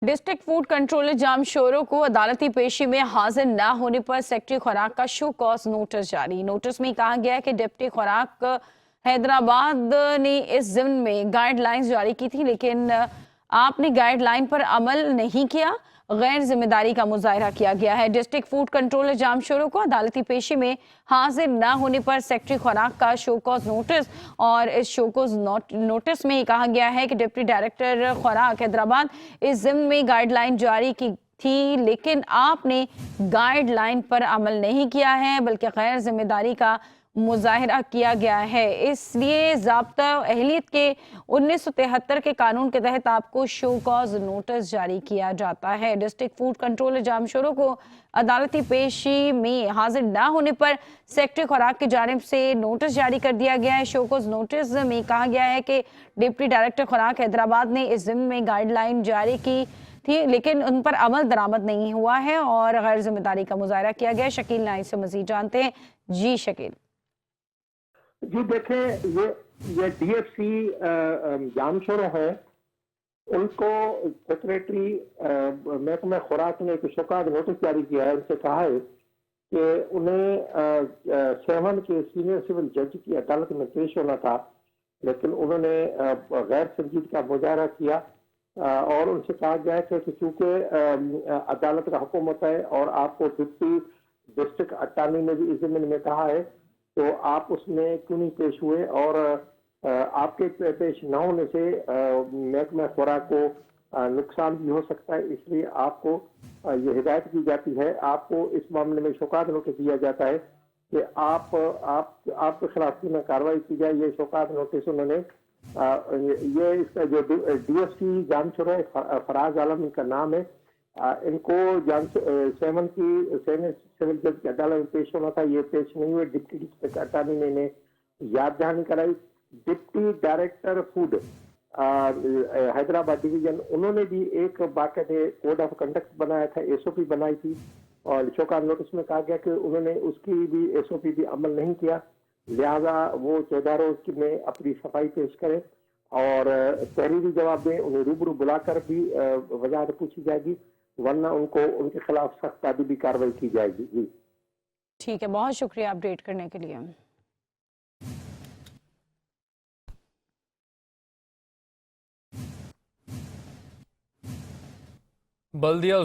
District food controller Jamshoro को अदालती पेशी में हाजिर न होने पर सेक्रेटरी खुराक का शो कॉज नोटिस जारी। नोटिस में कहा गया है कि डिप्टी खुराक हैदराबाद ने इस ज़िम्न में गाइडलाइंस जारी की थी, लेकिन आपने गाइडलाइन पर अमल नहीं किया। गैर जिम्मेदारी का मुजाहरा किया गया है। डिस्ट्रिक्ट फूड कंट्रोलर जामशोरो को अदालती पेशी में हाजिर न होने पर सेक्रेटरी खुराक का शोकॉज नोटिस, और इस शोकॉज नोटिस में कहा गया है कि डिप्टी डायरेक्टर खुराक हैदराबाद इस ज़िम्न में गाइडलाइन जारी की थी, लेकिन आपने गाइडलाइन पर अमल नहीं किया है, बल्कि गैर जिम्मेदारी का मुजाहरा किया गया है। इसलिए ज़ाब्ता अहलियत के 1973 के कानून के तहत आपको शो कॉज नोटिस जारी किया जाता है। डिस्ट्रिक्ट फूड कंट्रोलर जामशोरो को अदालती पेशी में हाजिर न होने पर सेक्रेटरी खुराक की जानिब से नोटिस जारी कर दिया गया है। शो कॉज नोटिस में कहा गया है कि डिप्टी डायरेक्टर खुराक हैदराबाद ने इस ज़िम्न में गाइडलाइन जारी की थी, लेकिन उन पर अमल दरामद नहीं हुआ है और गैर जिम्मेदारी का मुजाहरा किया गया है। शकील नाइक से मजीद जानते हैं। जी शकील। जी देखें, ये डीएफसी जामशोरो है, उनको सेक्रेटरी महकमा खुराक ने एक शोकॉज नोटिस जारी किया है। उनसे कहा है कि उन्हें 7 के सीनियर सिविल जज की अदालत में पेश होना था, लेकिन उन्होंने गैर संजीदगी का मुजाहरा किया और उनसे कहा गया है कि चूंकि अदालत का हुक्म होता है और आपको डिप्टी डिस्ट्रिक्ट अटॉर्नी ने भी इस ज़िम्न में कहा है, तो आप उसमें क्यों नहीं पेश हुए। और आपके पेश न होने से महकमा खुराक को नुकसान भी हो सकता है, इसलिए आपको ये हिदायत की जाती है, आपको इस मामले में शोकॉज नोटिस दिया जाता है कि आपके खिलाफ में कार्रवाई की जाए। ये शोकॉज नोटिस उन्होंने ये इसका जो डीएसपी जामशोरो है, फराज आलम इनका नाम है, इनको 7 की सिविल जज की अदालत में पेश होना था, ये पेश नहीं हुए। डिप्टी डिस्ट्रिक्ट अटॉर्नी ने इन्हें याद दहानी कराई। Deputy director food Hyderabad division, उन्होंने भी एक बाकायदे कोड ऑफ कंडक्ट बनाया था, एसओपी बनाई थी, और शोकॉज नोटिस में कहा गया कि उन्होंने उसकी भी एसओपी भी अमल नहीं किया, लिहाजा वो 14 रोज में अपनी सफाई पेश करें और तहरीरी जवाब दें। उन्हें रूबरू बुलाकर भी वजाहत पूछी जाएगी, वरना उनको उनके खिलाफ सख्त तादीबी कार्रवाई की जाएगी। जी ठीक है, बहुत शुक्रिया अपडेट करने के लिए। बल्दिया